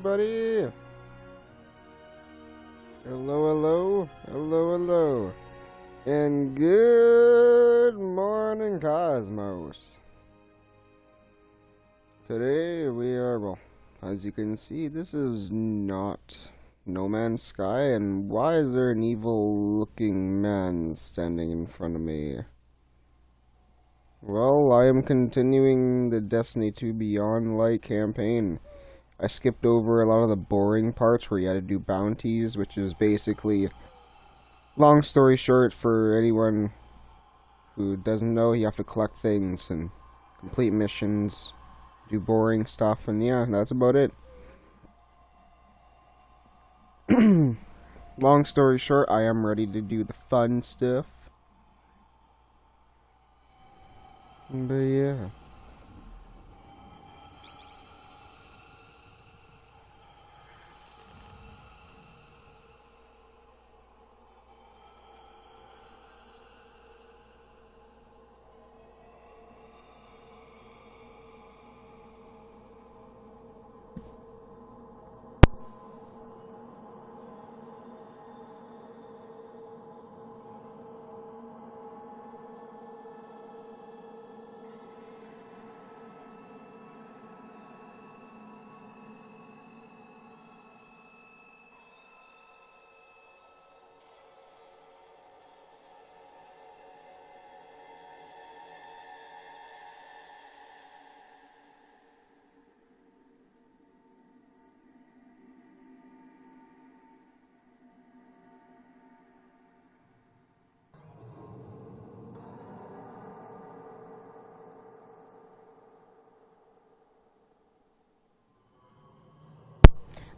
everybody! Hello, and good morning, Cosmos. Today we are, well, as you can see, this is not No Man's Sky, and why is there an evil-looking man standing in front of me? Well, I am continuing the Destiny 2 Beyond Light campaign. I skipped over a lot of the boring parts where you had to do bounties, which is basically, long story short, for anyone who doesn't know, you have to collect things and complete missions, do boring stuff, and yeah, that's about it. Long story short, I am ready to do the fun stuff. But yeah.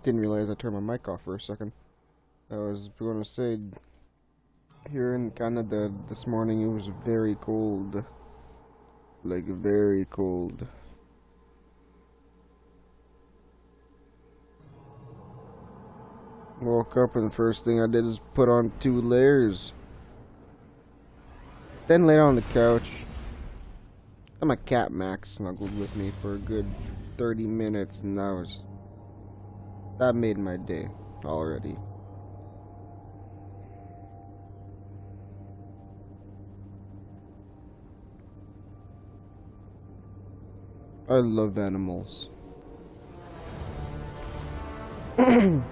Didn't realize I turned my mic off for a second. I was going to say, here in Canada this morning it was very cold. Like, very cold. Woke up and the first thing I did is put on 2 layers. Then laid on the couch. And my cat Max snuggled with me for a good 30 minutes, and that made my day already. I love animals. You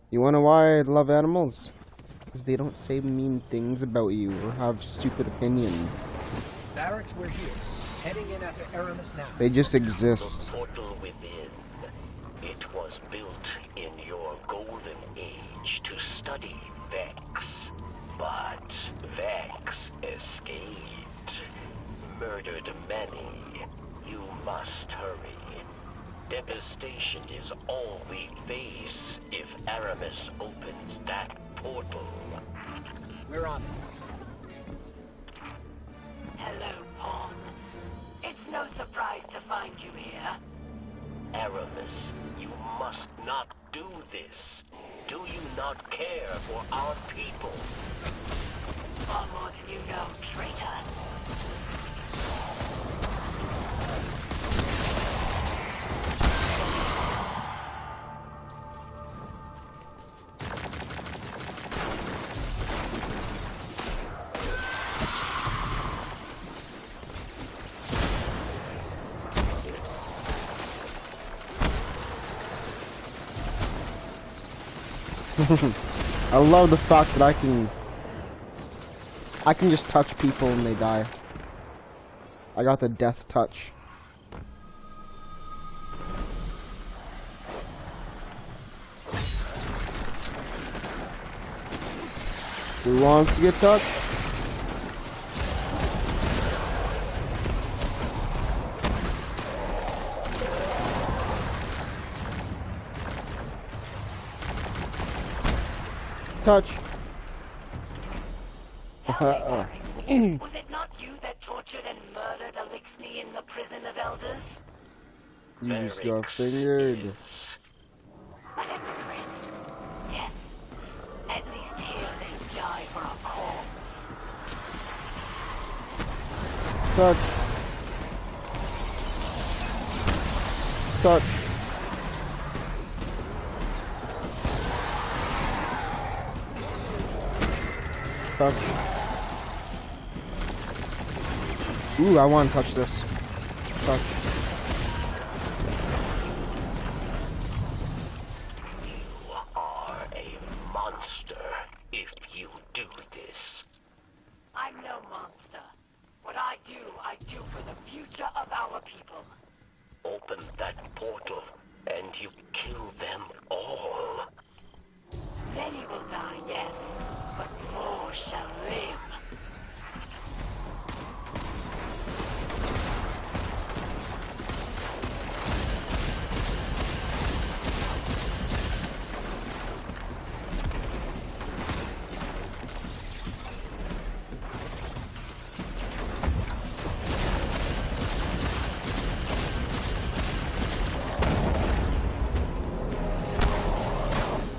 wanna know why I love animals? Because they don't say mean things about you or have stupid opinions. Barracks, we're here. Heading in after Aramis now. They just exist. The portal within. It was built in your golden age to study Vex. But Vex escaped. Murdered many. You must hurry. Devastation is all we face if Aramis opens that portal. We're on it. Hello, Pawn. It's no surprise to find you here. Aramis, you must not do this. Do you not care for our people? Far more than you know, traitor. I love the fact that I can just touch people and they die. I got the death touch. Who wants to get touched? Touch. Tell me, was it not you that tortured and murdered Elixni in the prison of elders? You just got fingered. A hypocrite. Yes. At least here they die for a cause. Touch. Touch. Touch. Ooh, I want to touch this. Touch. You are a monster if you do this. I'm no monster. What I do for the future of our people. Open that portal and you kill them all. Many will die, yes, but more shall live.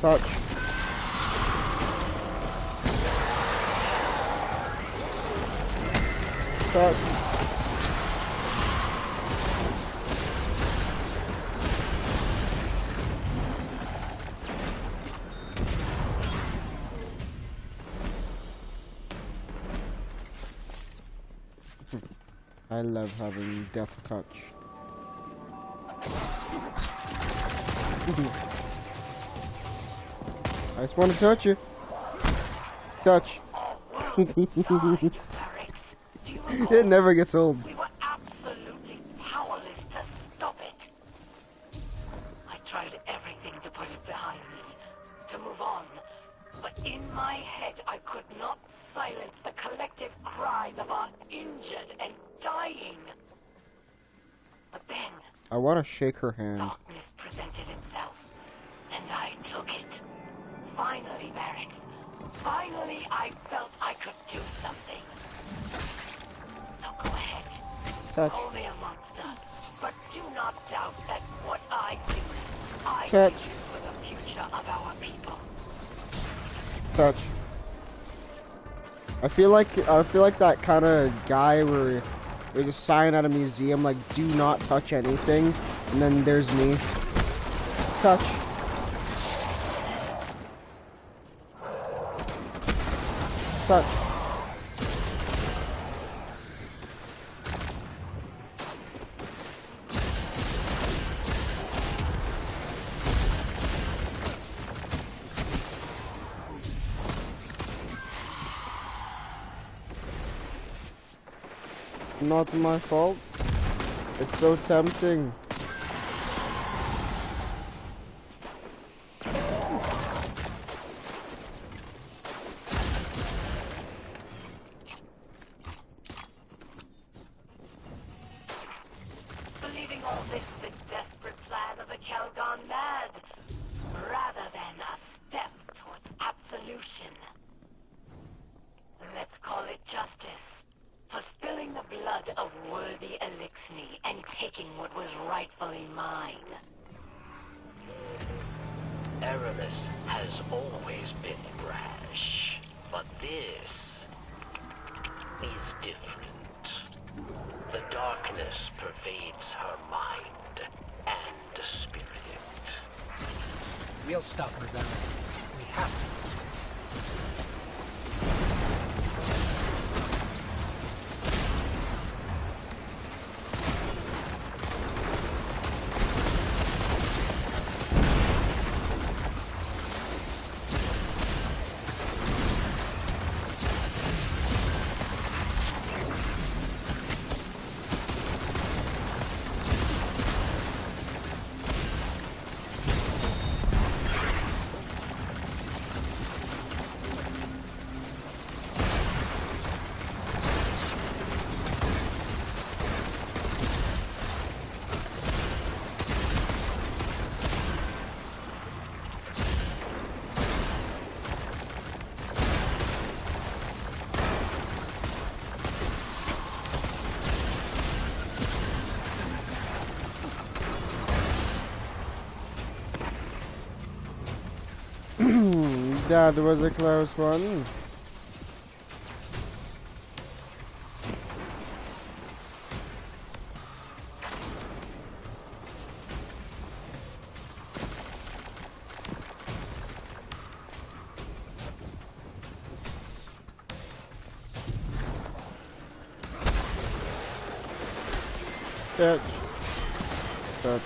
Touch. Touch. I love having death touch. I just want to touch you. Touch. Barracks. Do you recall? It never gets old. We were absolutely powerless to stop it. I tried everything to put it behind me, to move on. But in my head, I could not silence the collective cries of our injured and dying. But then, I want to shake her hand. darkness presented itself, and I took it. Finally, Barracks. Finally, I felt I could do something. So go ahead. Touch. Call me a monster, but do not doubt that what I do, I Touch. do for the future of our people. Touch. I feel like that kind of guy where there's a sign at a museum like "Do not touch anything," and then there's me. Touch. Touch. Not my fault. It's so tempting. Believing all this the desperate plan of the Calgon mad, rather than a step towards absolution. Let's call it justice. For spilling the blood of worthy Elixni and taking what was rightfully mine. Aramis has always been brash, but this is different. The darkness pervades her mind and spirit. We'll stop her, Barracks. We have to. That was a close one. Catch. Catch.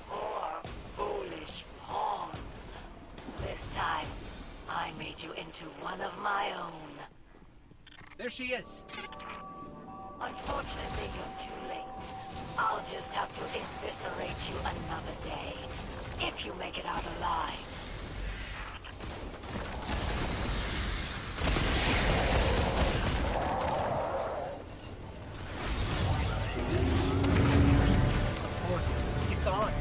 Poor, foolish pawn. This time, I made you into one of my own. There she is. Unfortunately, you're too late. I'll just have to eviscerate you another day, if you make it out alive. It's on.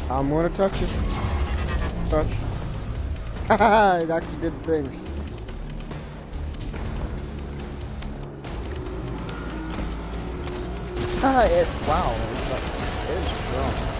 I'm gonna touch it. Touch. Haha, it actually did the thing. Ah, wow, it is strong.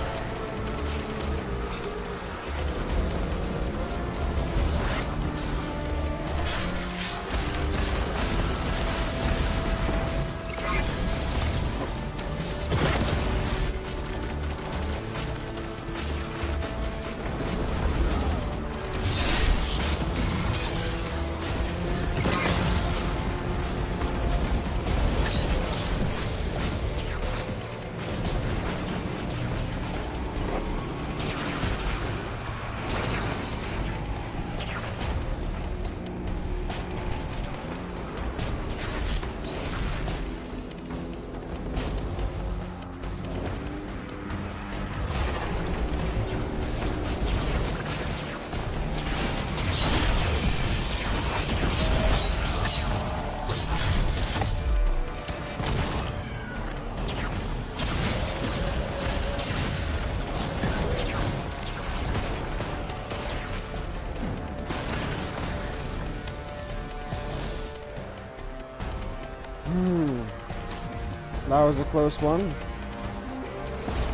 That was a close one.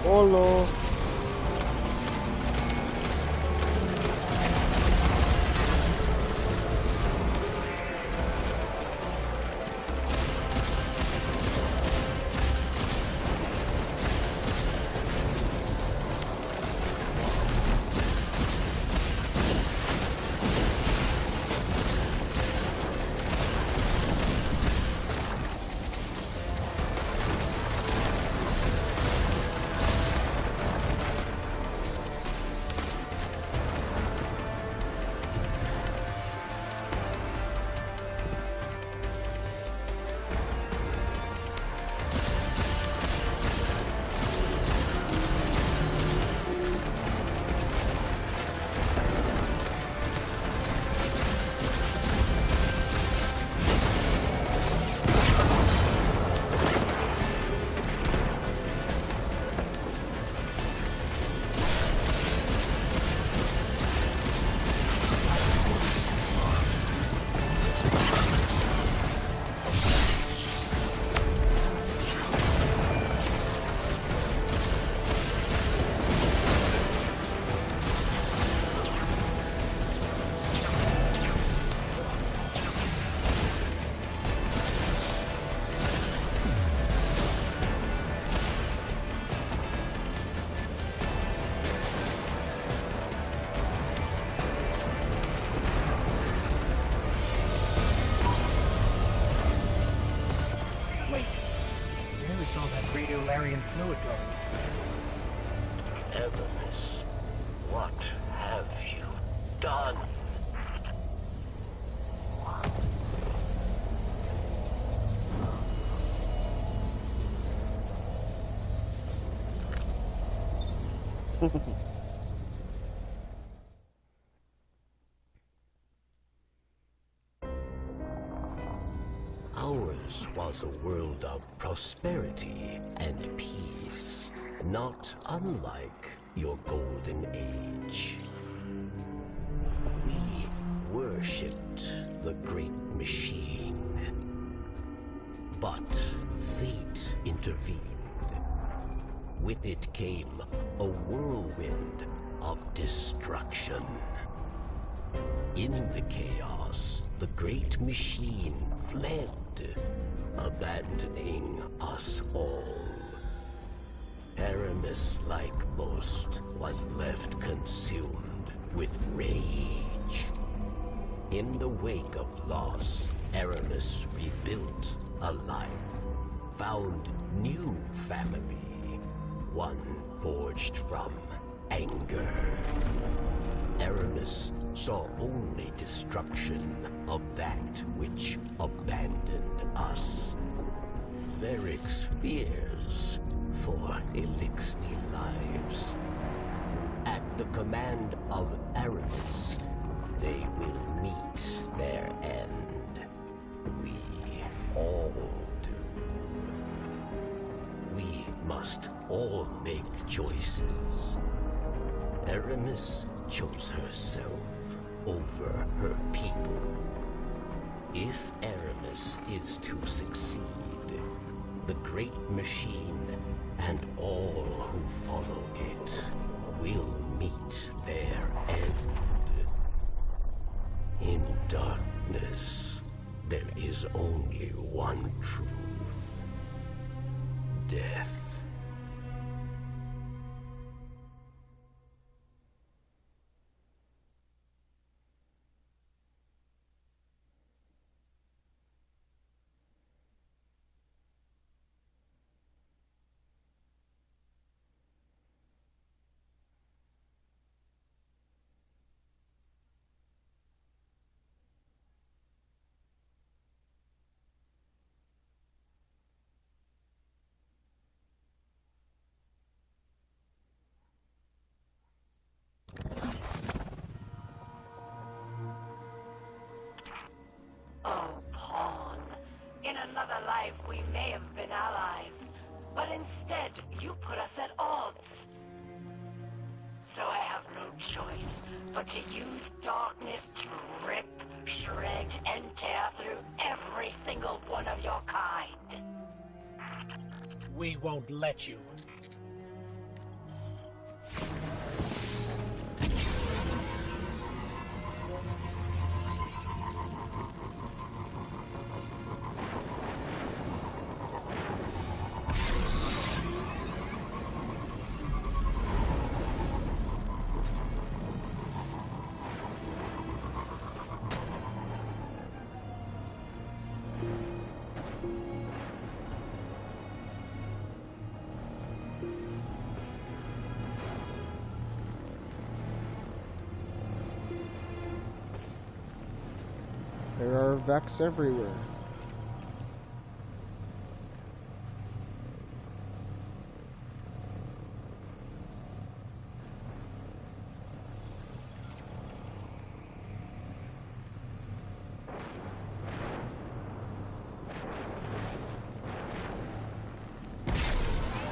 Hello. radiolarian fluid going. Aramis, what have you done? Ours was a world of prosperity and peace, not unlike your golden age. We worshipped the great machine, but fate intervened. With it came a whirlwind of destruction. In the chaos, the great machine fled, abandoning us all. Aramis, like most, was left consumed with rage. In the wake of loss, Aramis rebuilt a life, found new family, one forged from anger. Aramis saw only destruction of that which abandoned us. Varric's fears for Elixir lives. At the command of Aramis, they will meet their end. We all do. We must all make choices. Aramis chose herself over her people. If Aramis is to succeed, the great machine and all who follow it will meet their end. In darkness, there is only one truth: death. Oh, Pawn. In another life, we may have been allies, but instead, you put us at odds. So I have no choice but to use darkness to rip, shred, and tear through every single one of your kind. We won't let you. There are Vex everywhere.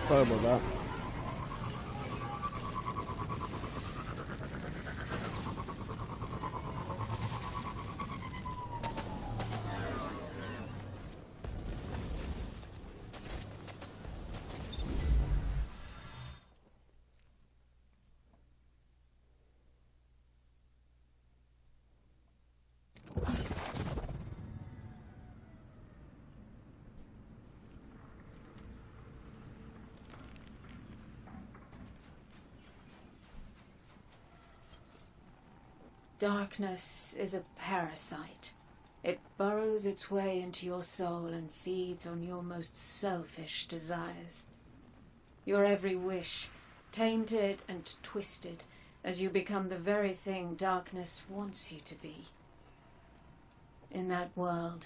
Sorry about that. Darkness is a parasite. It burrows its way into your soul and feeds on your most selfish desires. Your every wish, tainted and twisted, as you become the very thing darkness wants you to be. In that world,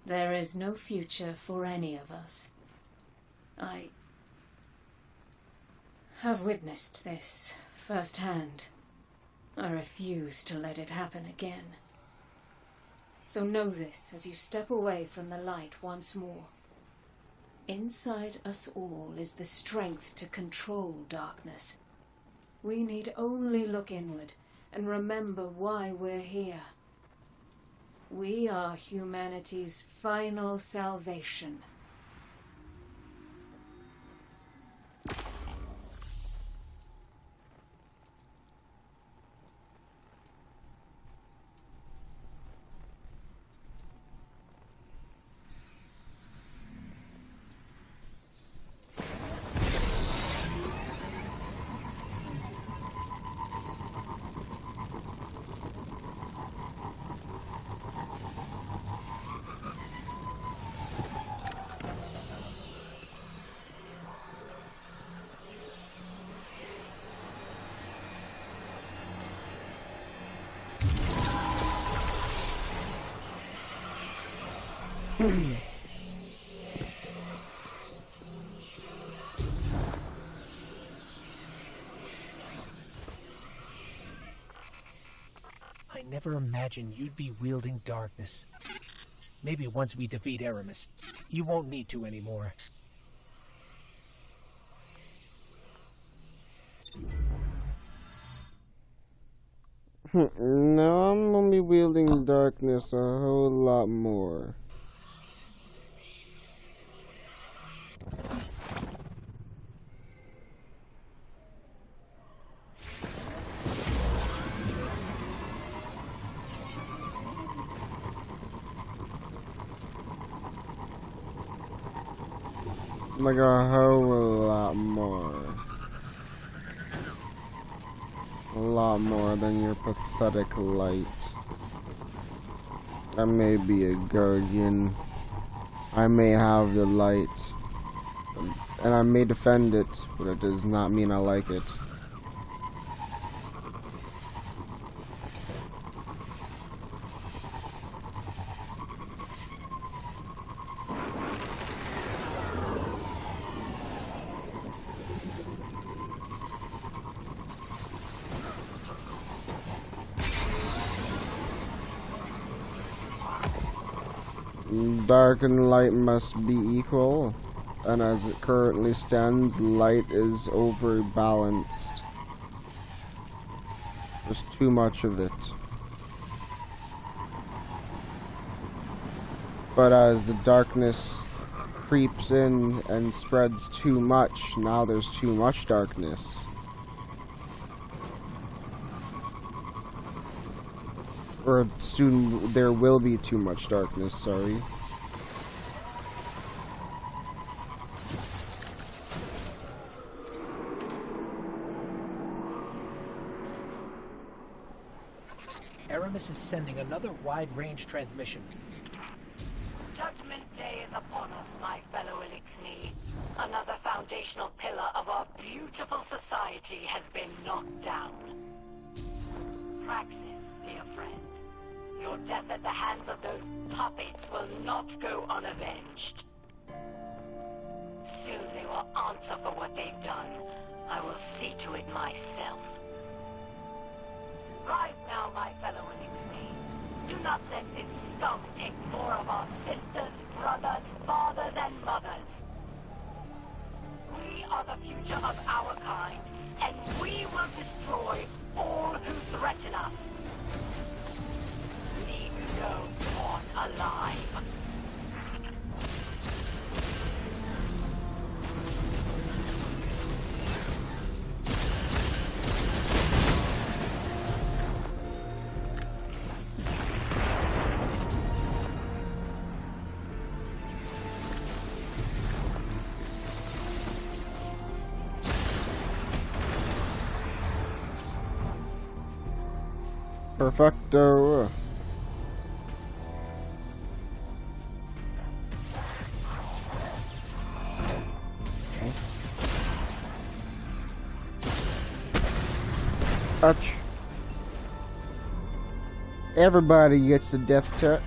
there is no future for any of us. I have witnessed this firsthand. I refuse to let it happen again. So know this as you step away from the light once more. Inside us all is the strength to control darkness. We need only look inward and remember why we're here. We are humanity's final salvation. I never imagined you'd be wielding darkness. Maybe once we defeat Aramis, you won't need to anymore. No, I'm gonna be wielding darkness a whole lot more. Like a whole lot more. A lot more than your pathetic light. I may be a guardian. I may have the light. And I may defend it, but it does not mean I like it. Dark and light must be equal, and as it currently stands, light is overbalanced. There's too much of it. But as the darkness creeps in and spreads too much, now there's too much darkness. Or soon there will be too much darkness, sorry. Aramis is sending another wide-range transmission. Judgment Day is upon us, my fellow Elixni. Another foundational pillar of our beautiful society has been knocked down. Praxis, dear friend, your death at the hands of those puppets will not go unavenged. Soon they will answer for what they've done. I will see to it myself. Rise now, my fellow Elixni. Do not let this scum take more of our sisters, brothers, fathers, and mothers. We are the future of our kind, and we will destroy all who threaten us. Leave no one alive. Perfecto. touch. Everybody gets the death touch.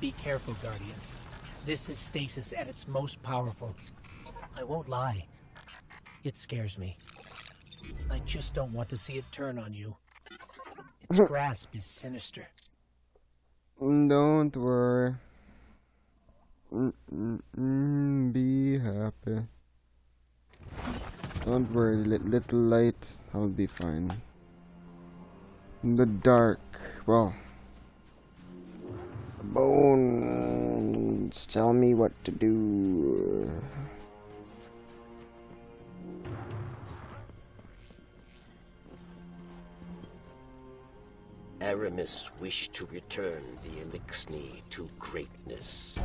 Be careful, Guardian. This is stasis at its most powerful. I won't lie. It scares me. I just don't want to see it turn on you. Its grasp is sinister. Don't worry. Be happy. Don't worry, little light. I'll be fine. In the dark, well, the bones tell me what to do. Aramis wished to return the Elixni to greatness.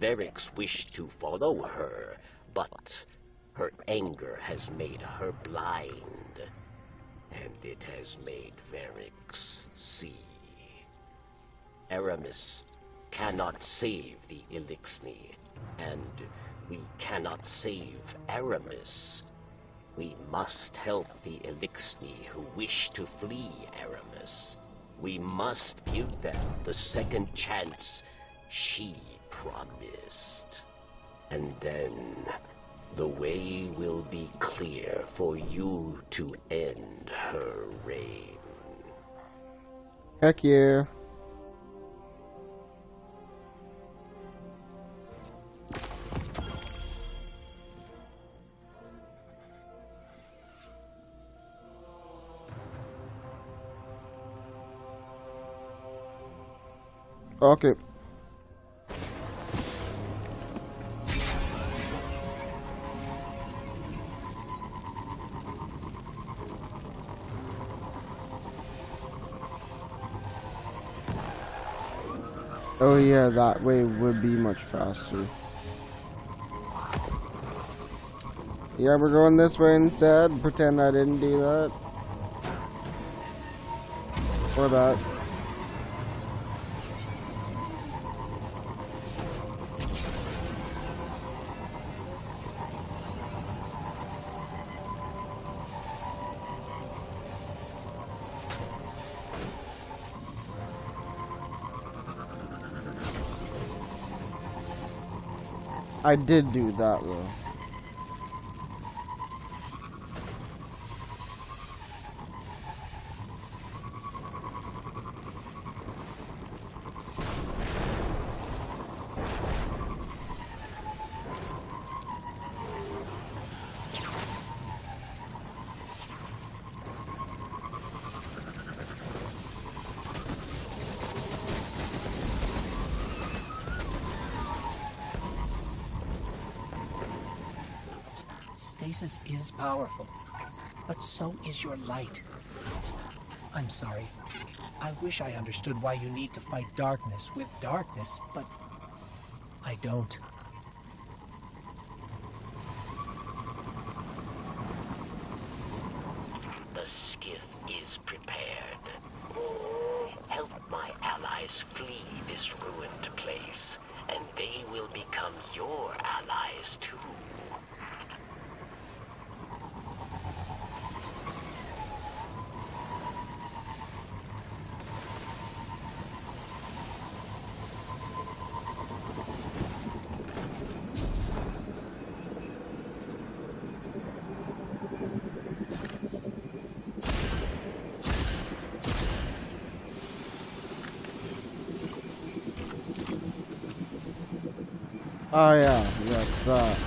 Verix wished to follow her, but her anger has made her blind, and it has made Verix see. Aramis cannot save the Elixni, and we cannot save Aramis. We must help the Elixni who wish to flee Aramis. We must give them the second chance she promised. And then the way will be clear for you to end her reign. Heck yeah. Okay. Oh yeah, that way would be much faster. Yeah, we're going this way instead. Pretend I didn't do that. Or that. I did do that though. Stasis is powerful, but so is your light. I'm sorry. I wish I understood why you need to fight darkness with darkness, but I don't. The skiff is prepared. Help my allies flee this ruined place, and they will become your allies too. Oh yeah, yes, that.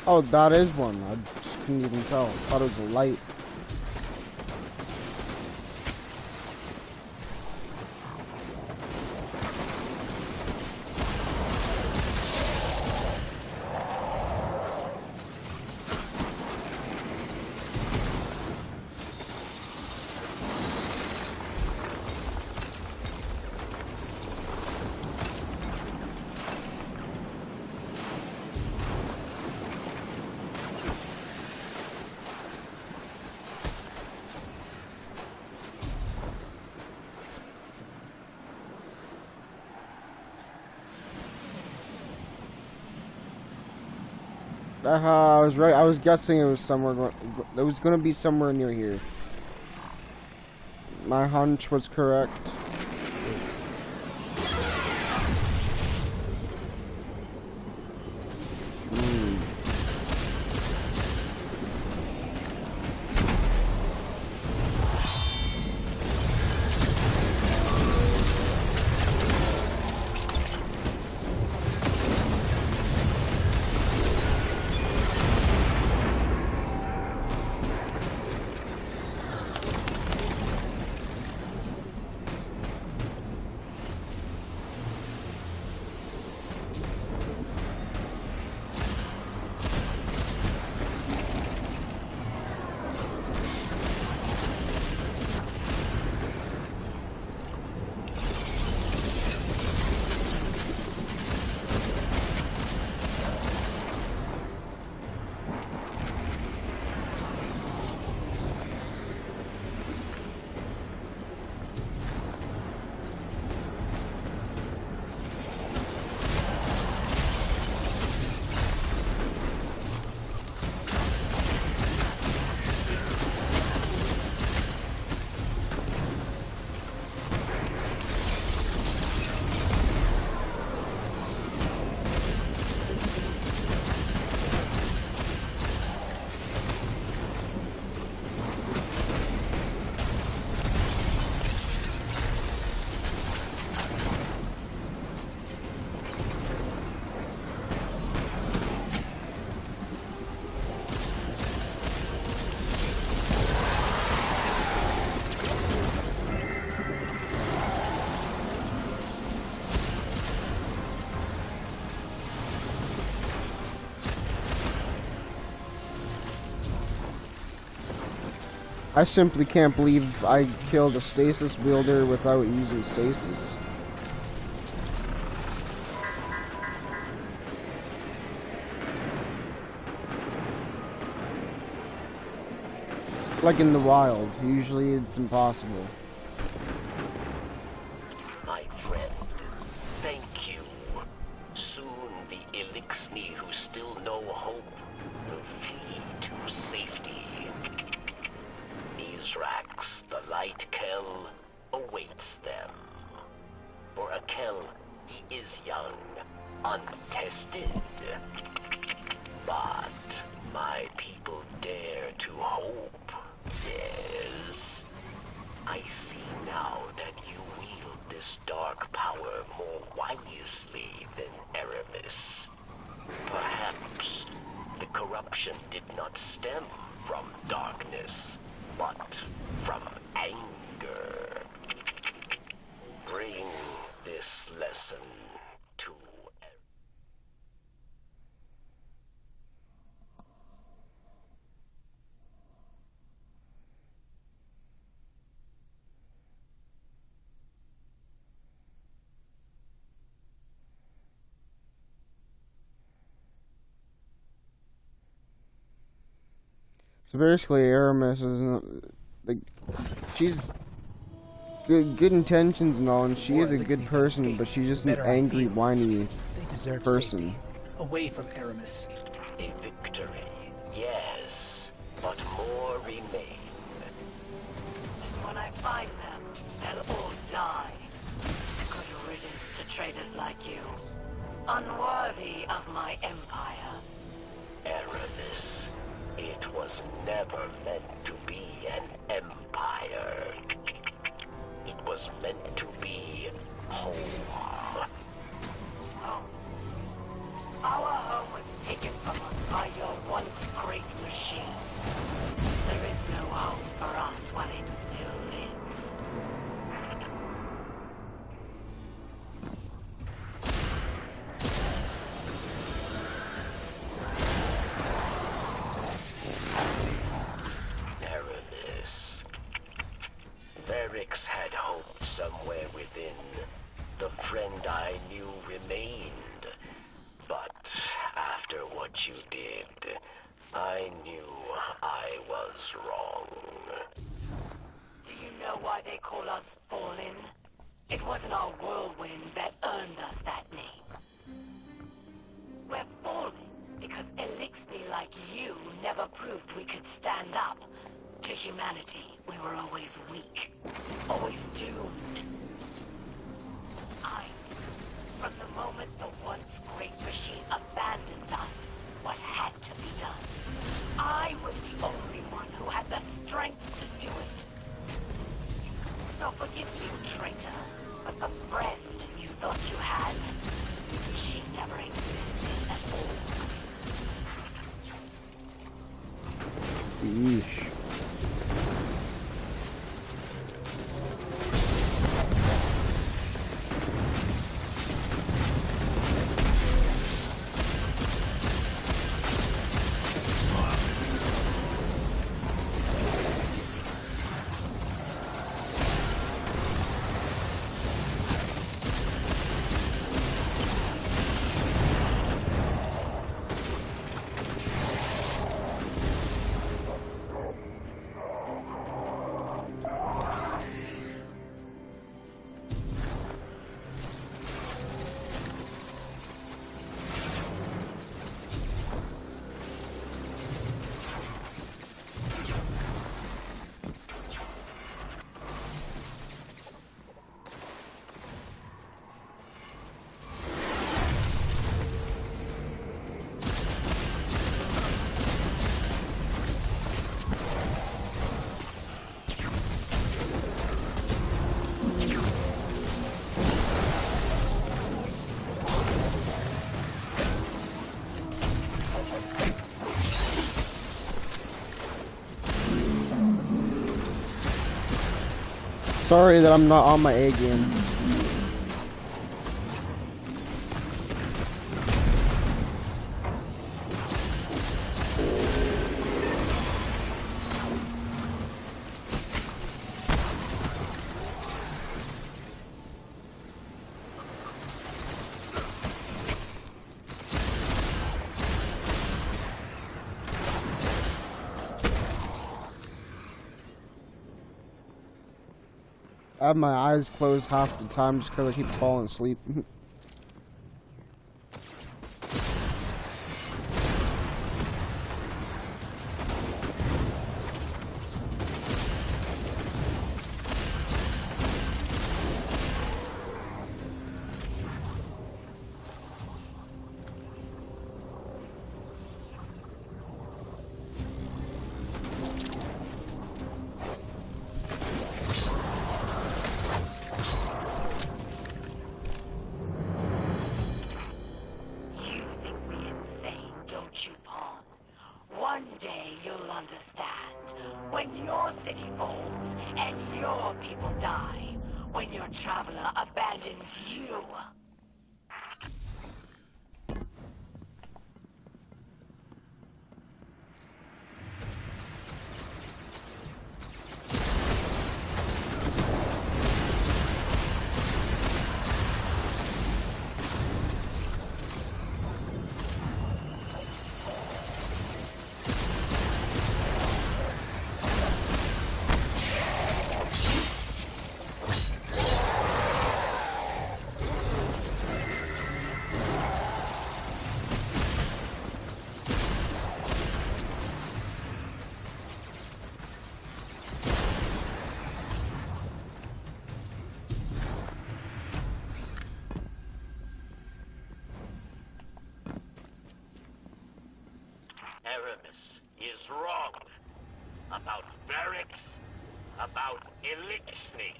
Oh, that is one. I just couldn't even tell. I thought it was a light. I was right. I was guessing it was somewhere. It was gonna be somewhere near here. My hunch was correct. I simply can't believe I killed a stasis wielder without using stasis. Like in the wild, usually it's impossible. My friend, thank you. Soon the Elixni who still know hope will flee to safety. Mizrax, the Light Kel, awaits them. For a Kel, he is young, untested. But my people dare to hope. Yes. I see now that you wield this dark power more wisely than Aramis. Perhaps the corruption did not stem from darkness, but from anger. Bring this lesson to So basically, Aramis is like, she's good intentions and all, and she is a good person, but she's just an angry, whiny They deserve person. safety, away from Aramis. a victory, yes, but more remain. When I find them, they'll all die. Good riddance to traitors like you. Unworthy of my empire. Aramis, it was never meant to be an empire. It was meant to be home. Home. Our home was taken from us by your once great machine. There is no home for us while it still lives. Aramis. Varix had hope somewhere within. The friend I knew remained. But after what you did, I knew I was wrong. Do you know why they call us Fallen? It wasn't our whirlwind that earned us that name. We're fallen because Elixni Elixni like you never proved we could stand up. To humanity, we were always weak. Always doomed. From the moment the once great machine abandoned us, what had to be done? I was the only one who had the strength to do it. So forgive me, traitor, but the friend you thought you had, she never existed at all. Yeesh. Sorry that I'm not on my A game. I have my eyes closed half the time just because I keep falling asleep. One day you'll understand. When your city falls and your people die. When your traveler abandons you. Aramis is wrong about Varix, about Elixni.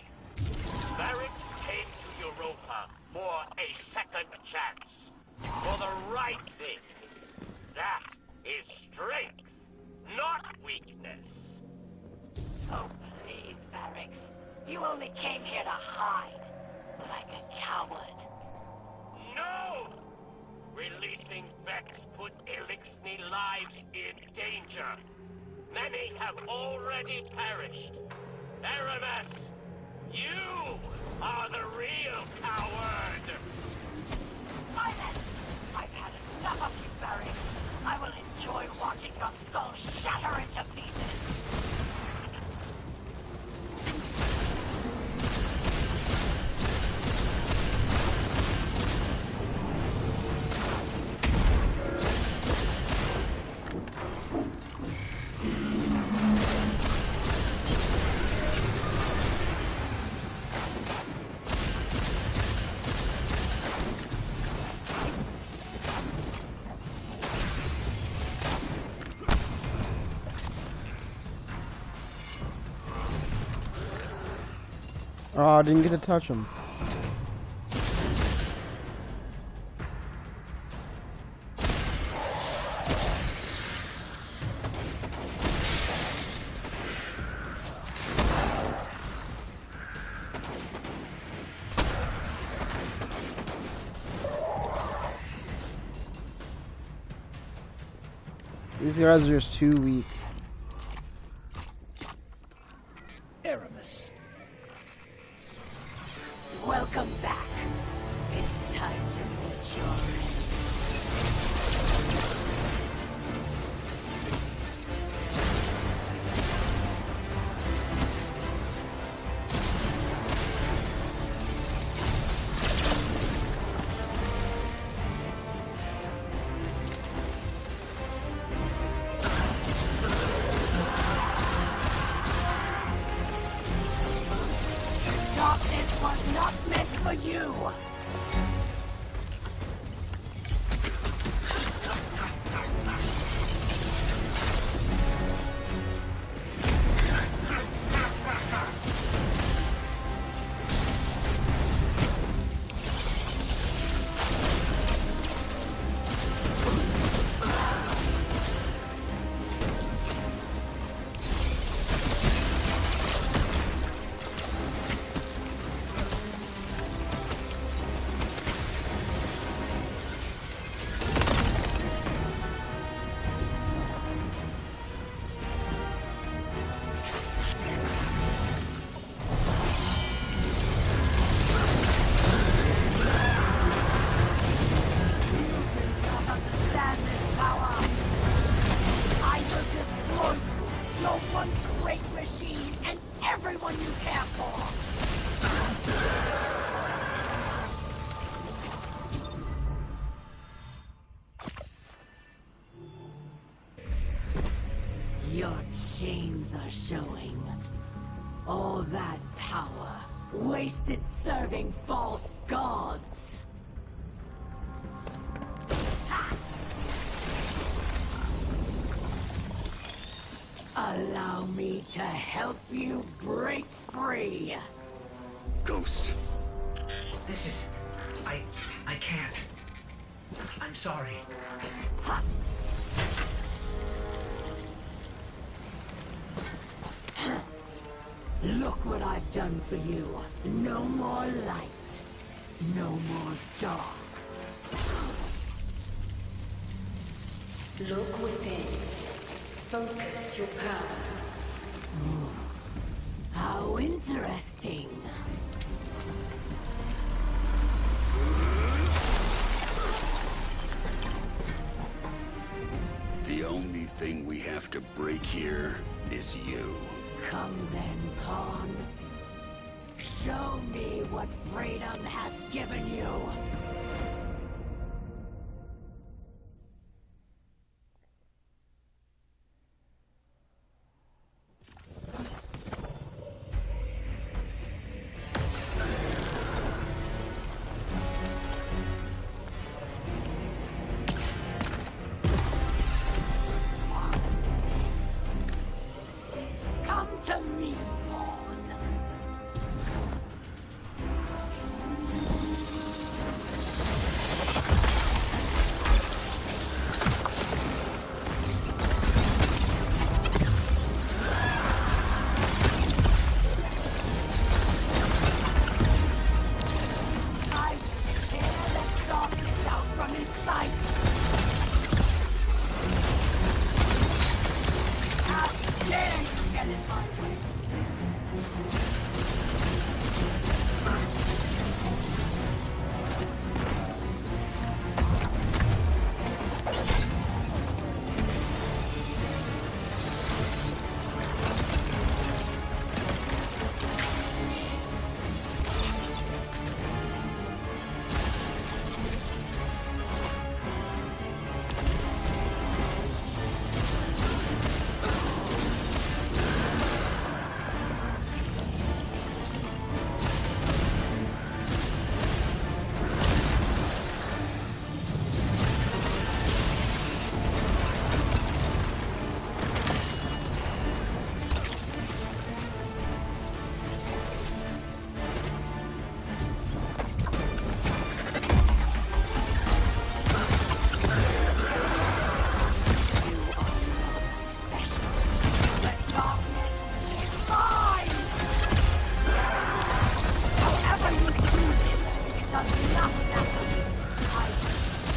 Varix came to Europa for a second chance, for the right thing. That is strength, not weakness. Oh, please, Varix. You only came here to hide, like a coward. No! Releasing Vex put Elixni lives in danger. Many have already perished. Aramis, you are the real coward! Silence! I've had enough of you, Varix. I will enjoy watching your skull shatter into pieces. Oh, I didn't get to touch him. These guys are just too weak. Aramis. Welcome back. It's time to meet your end. Darkness was not meant for you. Everyone you care for! Your chains are showing. All that power, wasted serving false gods! Allow me to help you break free. Ghost. This is... I can't. I'm sorry. Look what I've done for you. No more light. No more dark. Look within. Focus your power. How interesting. The only thing we have to break here is you. Come then, Pawn. Show me what freedom has given you. Come to me, Pawn. I tear the darkness out from its sight. How dare you get in my way? does not matter. I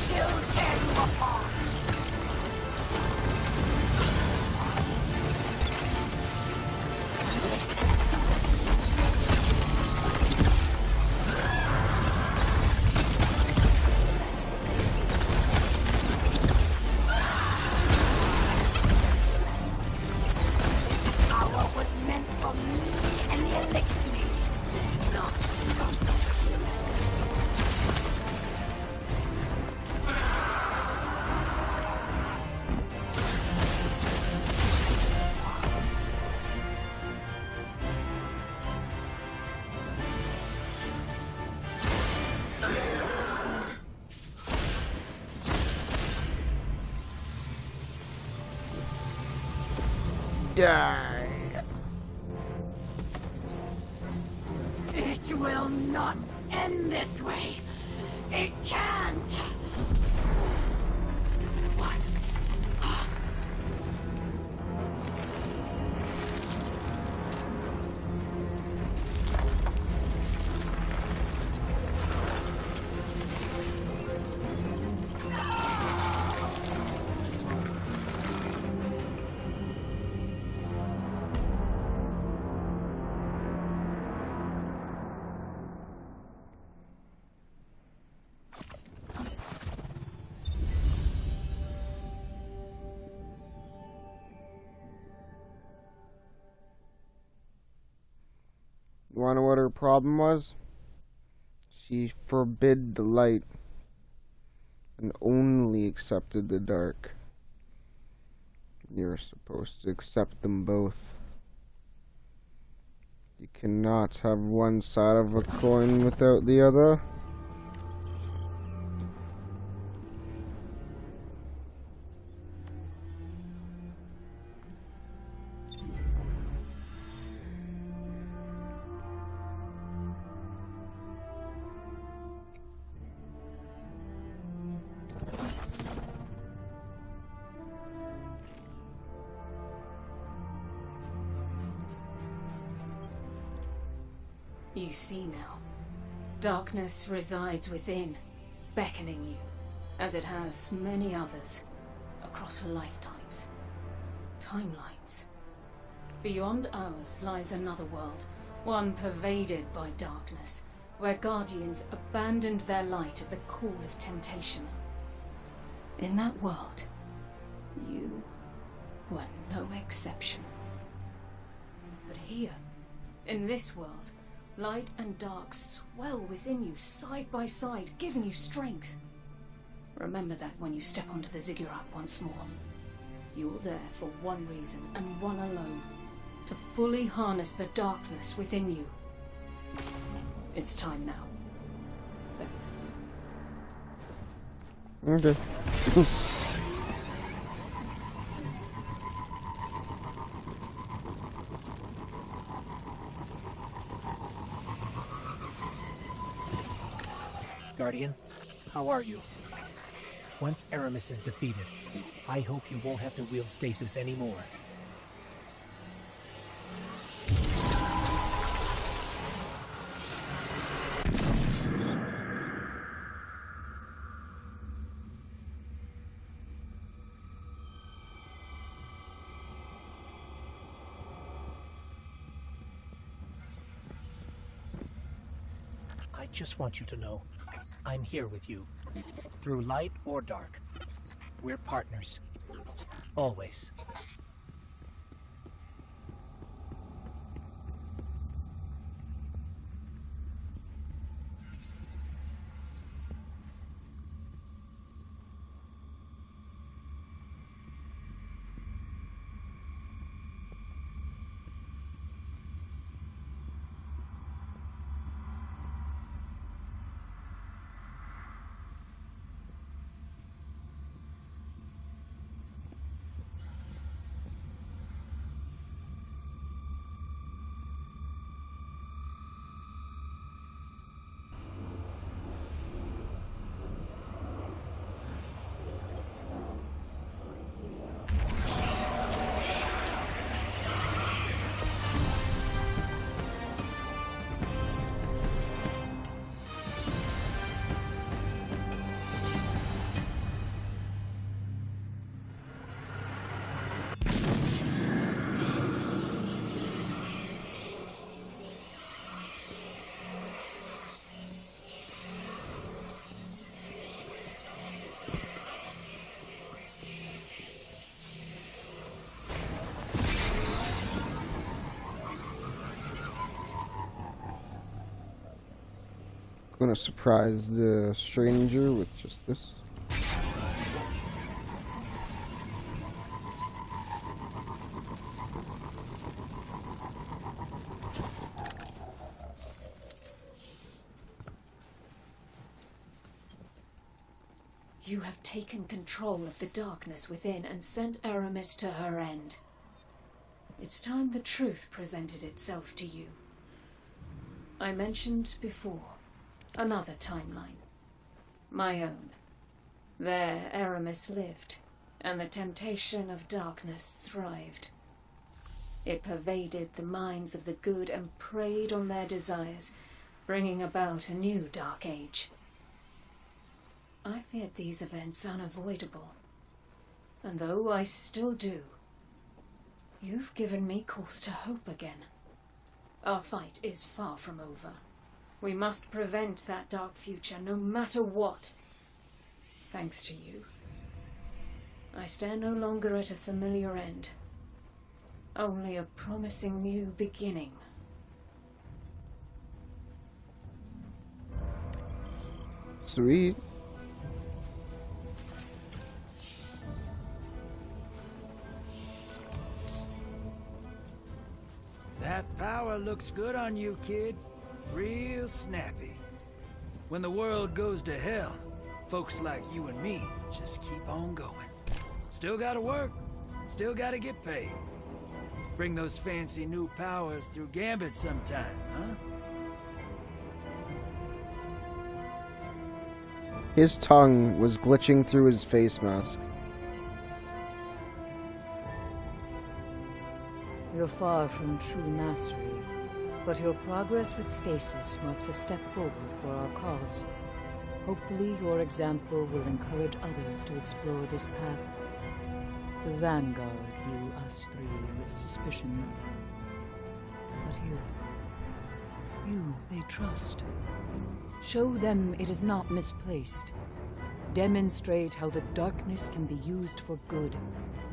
still tear you apart. This power was meant for me and the elixir, not scum. Die. It will not end this way. It can't. What? You wanna know what her problem was? She forbid the light and only accepted the dark. You're supposed to accept them both. You cannot have one side of a coin without the other. You see now. Darkness resides within, beckoning you, as it has many others, across lifetimes. Timelines. Beyond ours lies another world, one pervaded by darkness, where guardians abandoned their light at the call of temptation. In that world, you were no exception. But here, in this world, light and dark swell within you, side by side, giving you strength. Remember that when you step onto the ziggurat once more. You're there for one reason, and one alone. To fully harness the darkness within you. It's time now. Okay. Guardian, how are you? Once Aramis is defeated, I hope you won't have to wield stasis anymore. I just want you to know, I'm here with you. Through light or dark. We're partners. Always. gonna surprise the stranger with just this. You have taken control of the darkness within and sent Aramis to her end. It's time the truth presented itself to you. I mentioned before, another timeline. My own. There Aramis lived, and the temptation of darkness thrived. It pervaded the minds of the good and preyed on their desires, bringing about a new dark age. I feared these events unavoidable, and though I still do, you've given me cause to hope again. Our fight is far from over. We must prevent that dark future, no matter what. Thanks to you, I stand no longer at a familiar end, only a promising new beginning. Sweet. That power looks good on you, kid. Real snappy. When the world goes to hell, folks like you and me just keep on going. Still gotta work, still gotta get paid. Bring those fancy new powers through Gambit sometime, huh? His tongue was glitching through his face mask. You're far from true mastery, but your progress with stasis marks a step forward for our cause. Hopefully your example will encourage others to explore this path. The Vanguard view us three with suspicion. But you they trust. Show them it is not misplaced. Demonstrate how the darkness can be used for good,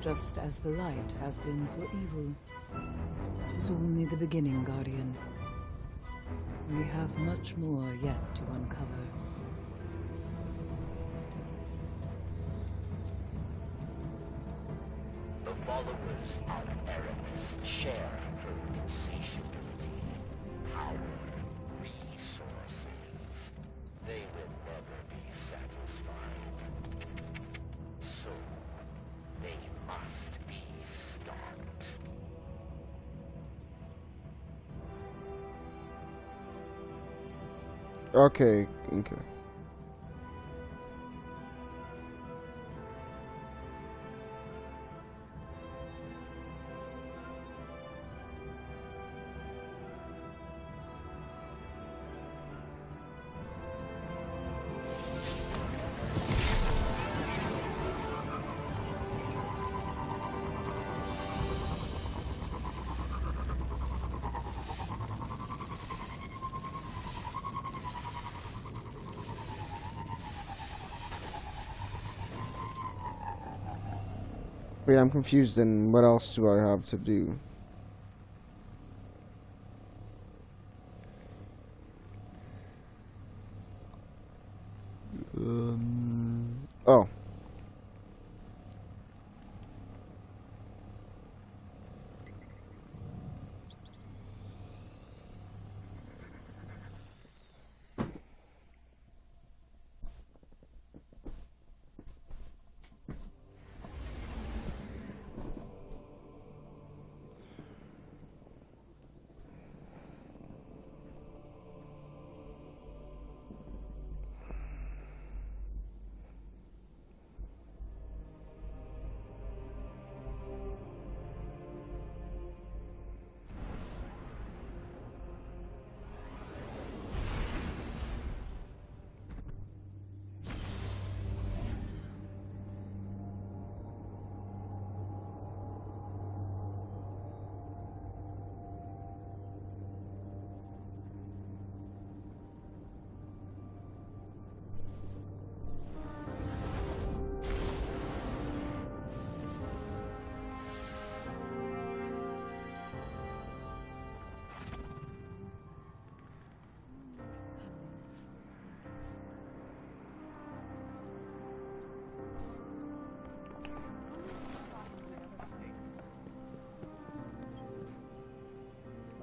just as the light has been for evil. This is only the beginning, Guardian. We have much more yet to uncover. The followers of Aramis share her insatiability, power, resources. They will never be satisfied. So, they must be stopped. Okay. Wait, I'm confused then. What else do I have to do? Oh.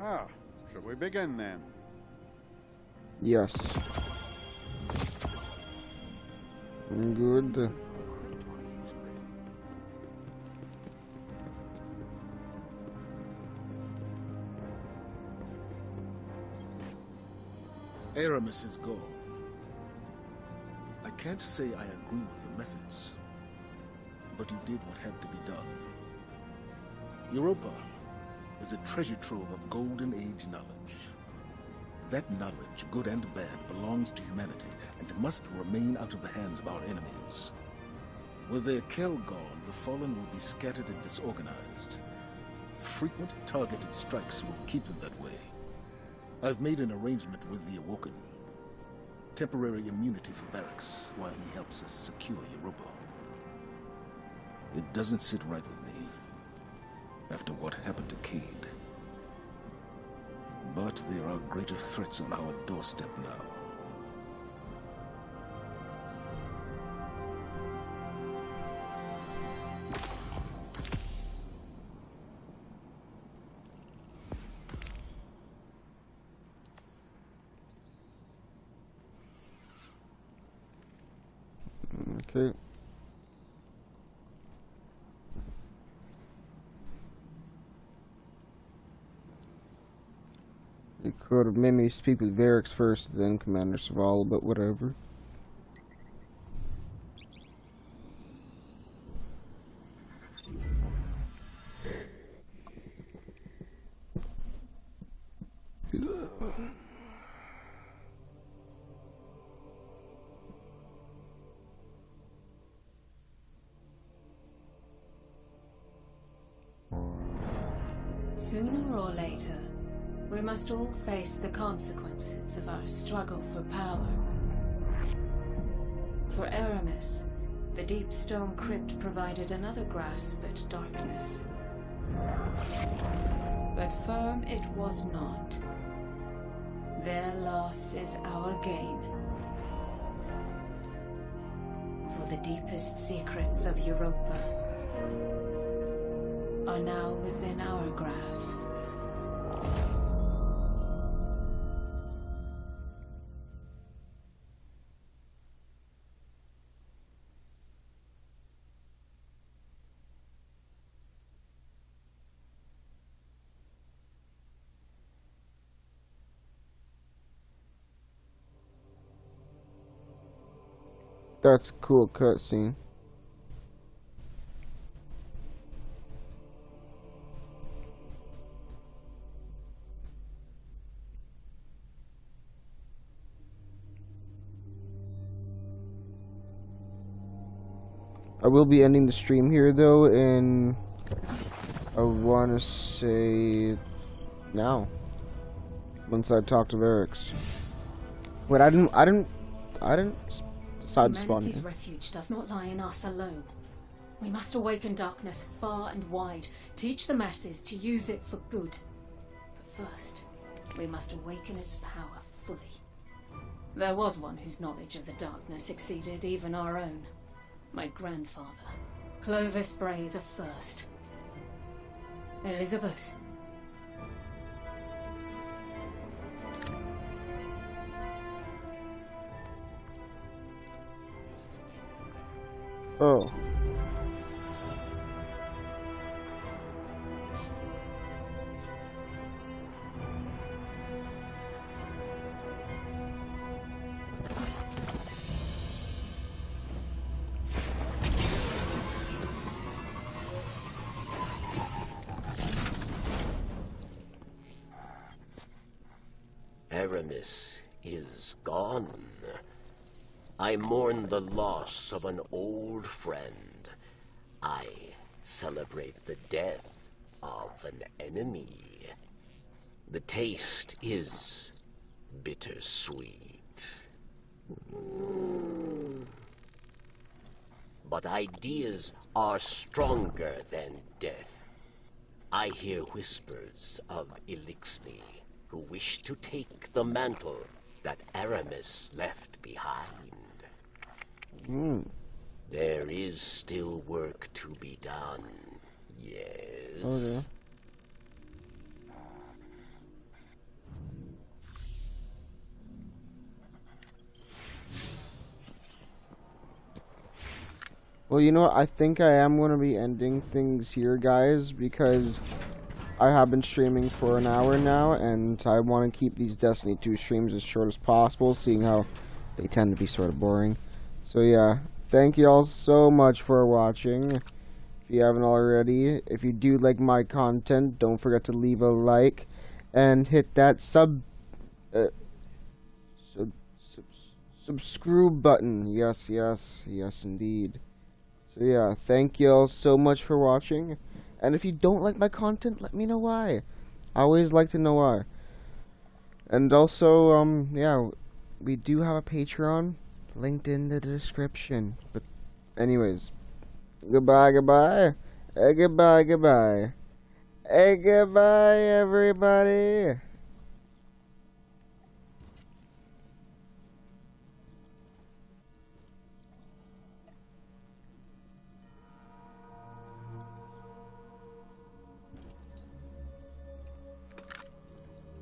Ah, shall we begin then? Yes. Good. Aramis is gone. I can't say I agree with your methods, but you did what had to be done. Europa is a treasure trove of Golden Age knowledge. That knowledge, good and bad, belongs to humanity and must remain out of the hands of our enemies. With their Kell gone, the Fallen will be scattered and disorganized. Frequent targeted strikes will keep them that way. I've made an arrangement with the Awoken. Temporary immunity for Barracks while he helps us secure Europa. It doesn't sit right with me after what happened to Cade. But there are greater threats on our doorstep now. Okay. You could have made me speak with Varix first, then Commander Savala, but whatever. Sooner or later, we must all face the consequences of our struggle for power. For Aramis, the deep stone crypt provided another grasp at darkness. But firm it was not. Their loss is our gain. For the deepest secrets of Europa are now within our grasp. That's a cool cutscene. I will be ending the stream here though, and I want to say now, once I talk to Varix. But I didn't decide to spawn Humanity's here. refuge does not lie in us alone. We must awaken darkness far and wide, teach the masses to use it for good. But first, we must awaken its power fully. There was one whose knowledge of the darkness exceeded even our own. My grandfather, Clovis Bray the First. Elizabeth. Oh. Aramis is gone. I mourn the loss of an old friend. I celebrate the death of an enemy. The taste is bittersweet. But ideas are stronger than death. I hear whispers of Elixni, who wish to take the mantle that Aramis left behind. There is still work to be done. Yes. Okay. Well, you know what? I think I am going to be ending things here, guys, because I have been streaming for an hour now, and I want to keep these Destiny 2 streams as short as possible, seeing how they tend to be sort of boring. So yeah, thank you all so much for watching. If you haven't already, if you do like my content, don't forget to leave a like and hit that subscribe button. Yes, indeed. So yeah, thank you all so much for watching. And if you don't like my content, let me know why. I always like to know why. And also, yeah, we do have a Patreon linked in the description. But anyways, goodbye, goodbye, goodbye, goodbye, goodbye, everybody.